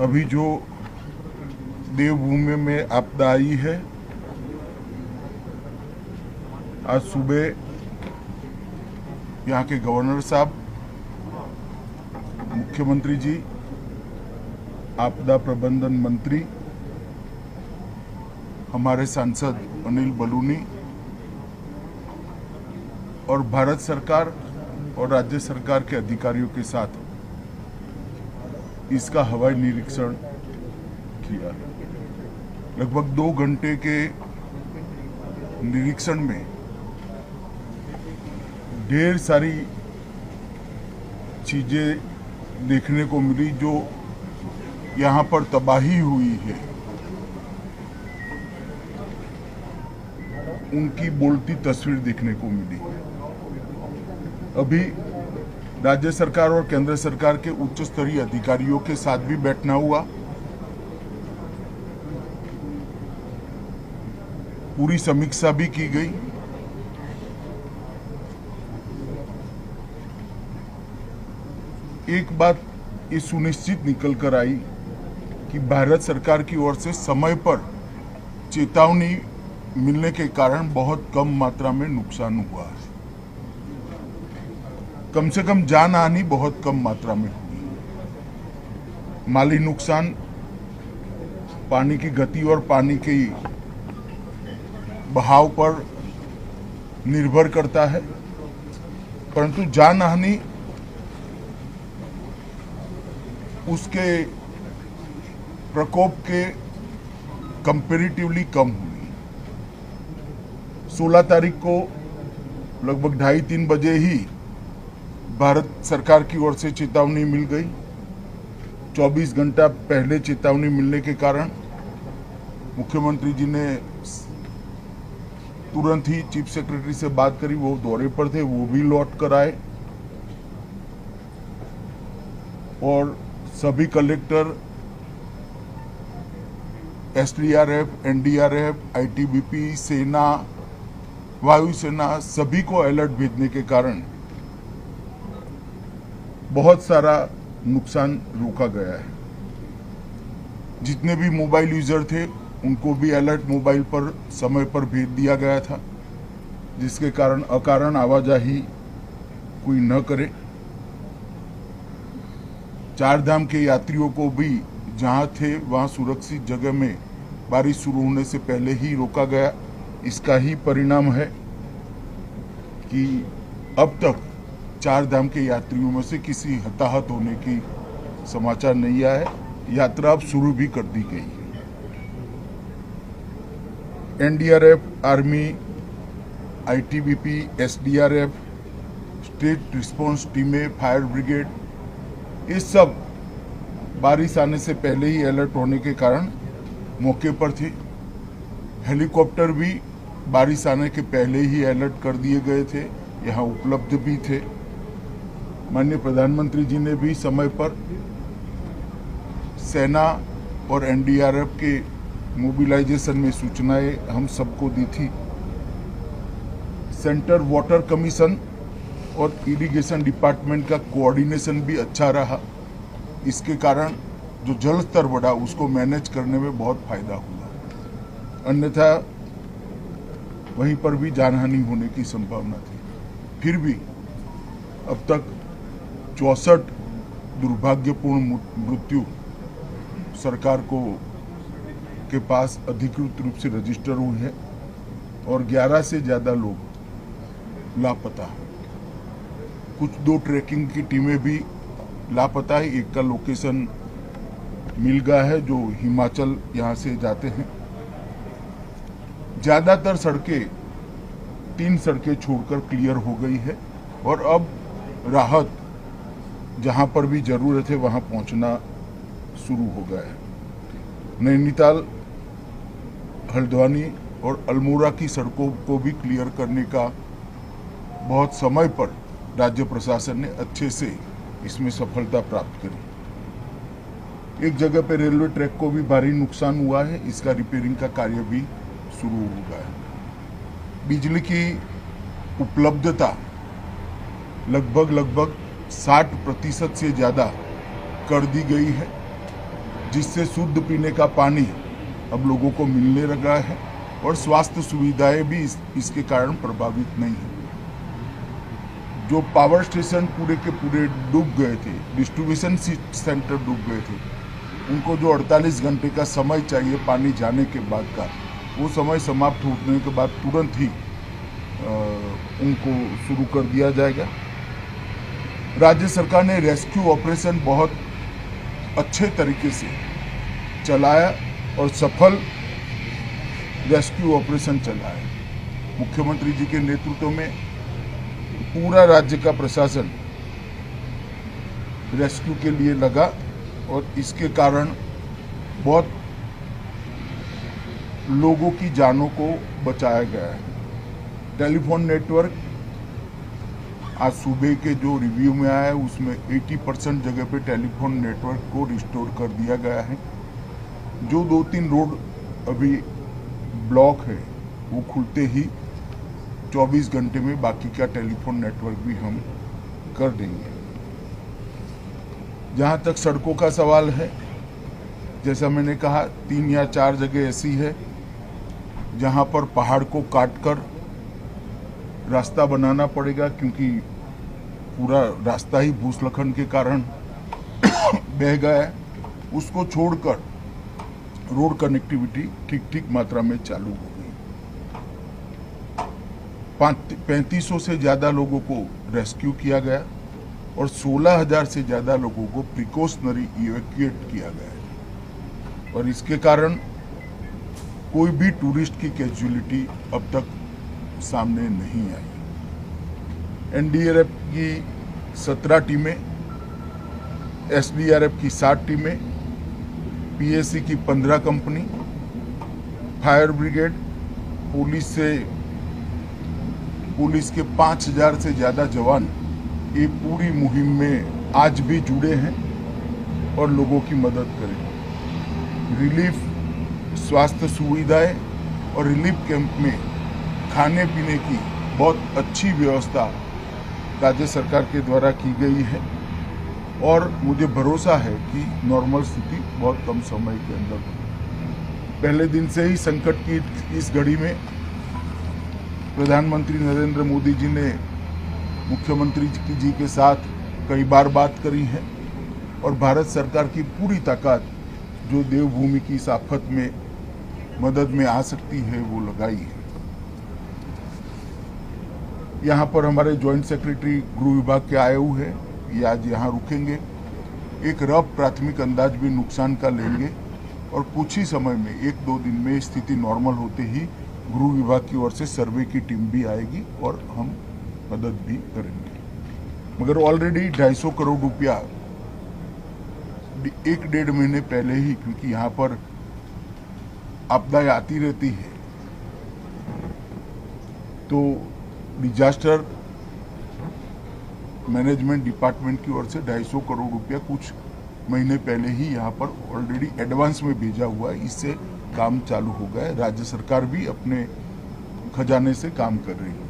अभी जो देवभूमि में आपदा आई है, आज सुबह यहाँ के गवर्नर साहब, मुख्यमंत्री जी, आपदा प्रबंधन मंत्री, हमारे सांसद अनिल बलूनी और भारत सरकार और राज्य सरकार के अधिकारियों के साथ इसका हवाई निरीक्षण किया। लगभग 2 घंटे के निरीक्षण में ढेर सारी चीजें देखने को मिली। जो यहाँ पर तबाही हुई है उनकी बोलती तस्वीर देखने को मिली। अभी राज्य सरकार और केंद्र सरकार के उच्च स्तरीय अधिकारियों के साथ भी बैठना हुआ। पूरी समीक्षा भी की गई। एक बात ये सुनिश्चित निकल कर आई कि भारत सरकार की ओर से समय पर चेतावनी मिलने के कारण बहुत कम मात्रा में नुकसान हुआ है। कम से कम जान हानि बहुत कम मात्रा में हुई। माली नुकसान पानी की गति और पानी के बहाव पर निर्भर करता है, परंतु जान हानि उसके प्रकोप के कंपैरेटिवली कम हुई। 16 तारीख को लगभग 2:30-3 बजे ही भारत सरकार की ओर से चेतावनी मिल गई। 24 घंटा पहले चेतावनी मिलने के कारण मुख्यमंत्री जी ने तुरंत ही चीफ सेक्रेटरी से बात करी। वो दौरे पर थे, वो भी लौट कर आए और सभी कलेक्टर, एसडीआरएफ, एनडीआरएफ, आईटीबीपी, सेना, वायुसेना सभी को अलर्ट भेजने के कारण बहुत सारा नुकसान रोका गया है। जितने भी मोबाइल यूजर थे उनको भी अलर्ट मोबाइल पर समय पर भेज दिया गया था, जिसके कारण अकारण आवाजाही कोई न करे। 4 धाम के यात्रियों को भी जहां थे वहां सुरक्षित जगह में बारिश शुरू होने से पहले ही रोका गया। इसका ही परिणाम है कि अब तक 4 धाम के यात्रियों में से किसी हताहत होने की समाचार नहीं आया है। यात्रा अब शुरू भी कर दी गई है। NDRF, army, ITBP, SDRF, state response टीमें, फायर ब्रिगेड, ये सब बारिश आने से पहले ही अलर्ट होने के कारण मौके पर थे। हेलीकॉप्टर भी बारिश आने के पहले ही अलर्ट कर दिए गए थे, यहाँ उपलब्ध भी थे। माननीय प्रधानमंत्री जी ने भी समय पर सेना और एनडीआरएफ के मोबिलाइजेशन में सूचनाएं हम सबको दी थी। सेंटर वाटर कमीशन और इरिगेशन डिपार्टमेंट का कोऑर्डिनेशन भी अच्छा रहा। इसके कारण जो जल स्तर बढ़ा उसको मैनेज करने में बहुत फायदा हुआ। अन्यथा वहीं पर भी जानहानि होने की संभावना थी। फिर भी अब तक 64 दुर्भाग्यपूर्ण मृत्यु सरकार के पास अधिकृत रूप से रजिस्टर हुई है और 11 से ज्यादा लोग लापता। कुछ 2 ट्रैकिंग की टीमें भी लापता है। एक का लोकेशन मिल गया है जो हिमाचल यहाँ से जाते हैं। ज्यादातर सड़कें 3 सड़कें छोड़कर क्लियर हो गई है और अब राहत जहां पर भी जरूरत है वहां पहुंचना शुरू हो गया है। नैनीताल, हल्द्वानी और अल्मोड़ा की सड़कों को भी क्लियर करने का बहुत समय पर राज्य प्रशासन ने अच्छे से इसमें सफलता प्राप्त करी। एक जगह पर रेलवे ट्रैक को भी भारी नुकसान हुआ है, इसका रिपेयरिंग का कार्य भी शुरू हो गया है। बिजली की उपलब्धता लगभग 60% से ज़्यादा कर दी गई है। जिससे शुद्ध पीने का पानी अब लोगों को मिलने लगा है और स्वास्थ्य सुविधाएं भी इसके कारण प्रभावित नहीं है। जो पावर स्टेशन पूरे के पूरे डूब गए थे, डिस्ट्रीब्यूशन सेंटर डूब गए थे, उनको जो 48 घंटे का समय चाहिए पानी जाने के बाद का, वो समय समाप्त होने के बाद तुरंत ही उनको शुरू कर दिया जाएगा। राज्य सरकार ने रेस्क्यू ऑपरेशन बहुत अच्छे तरीके से चलाया और सफल रेस्क्यू ऑपरेशन चलाया। मुख्यमंत्री जी के नेतृत्व में पूरा राज्य का प्रशासन रेस्क्यू के लिए लगा और इसके कारण बहुत लोगों की जानों को बचाया गया है। टेलीफोन नेटवर्क आज सुबह के जो रिव्यू में आया है उसमें 80% जगह पे टेलीफोन नेटवर्क को रिस्टोर कर दिया गया है। जो 2-3 रोड अभी ब्लॉक है वो खुलते ही 24 घंटे में बाकी का टेलीफोन नेटवर्क भी हम कर देंगे। जहाँ तक सड़कों का सवाल है, जैसा मैंने कहा 3 या 4 जगह ऐसी है जहाँ पर पहाड़ को काटकर रास्ता बनाना पड़ेगा, क्योंकि पूरा रास्ता ही भूस्खलन के कारण बह गया है। उसको छोड़कर रोड कनेक्टिविटी ठीक मात्रा में चालू हो गई। 3500 से ज़्यादा लोगों को रेस्क्यू किया गया और 16,000 से ज़्यादा लोगों को प्रिकॉशनरी इवैक्यूएट किया गया है और इसके कारण कोई भी टूरिस्ट की कैजुअलिटी अब तक सामने नहीं आई। एनडीआरएफ की 17 टीमें, एसडीआरएफ की 7 टीमें, पीएसी की 15 कंपनी, फायर ब्रिगेड, पुलिस के 5,000 से ज़्यादा जवान ये पूरी मुहिम में आज भी जुड़े हैं और लोगों की मदद करें। रिलीफ, स्वास्थ्य सुविधाएं और रिलीफ कैंप में खाने पीने की बहुत अच्छी व्यवस्था राज्य सरकार के द्वारा की गई है और मुझे भरोसा है कि नॉर्मल स्थिति बहुत कम समय के अंदर होगी। पहले दिन से ही संकट की इस घड़ी में प्रधानमंत्री नरेंद्र मोदी जी ने मुख्यमंत्री जी के साथ कई बार बात करी है और भारत सरकार की पूरी ताकत जो देवभूमि की इस आफत में मदद में आ सकती है वो लगाई है। यहाँ पर हमारे जॉइंट सेक्रेटरी गृह विभाग के आए हुए हैं, ये आज यहाँ रुकेंगे, एक रफ प्राथमिक अंदाज भी नुकसान का लेंगे और कुछ ही समय में 1-2 दिन में स्थिति नॉर्मल होते ही गृह विभाग की ओर से सर्वे की टीम भी आएगी और हम मदद भी करेंगे। मगर ऑलरेडी 250 करोड़ रुपया 1-1.5 महीने पहले ही, क्योंकि यहाँ पर आपदाएं आती रहती है, तो डिजास्टर मैनेजमेंट डिपार्टमेंट की ओर से 250 करोड़ रुपया कुछ महीने पहले ही यहाँ पर ऑलरेडी एडवांस में भेजा हुआ है। इससे काम चालू हो गया है। राज्य सरकार भी अपने खजाने से काम कर रही है।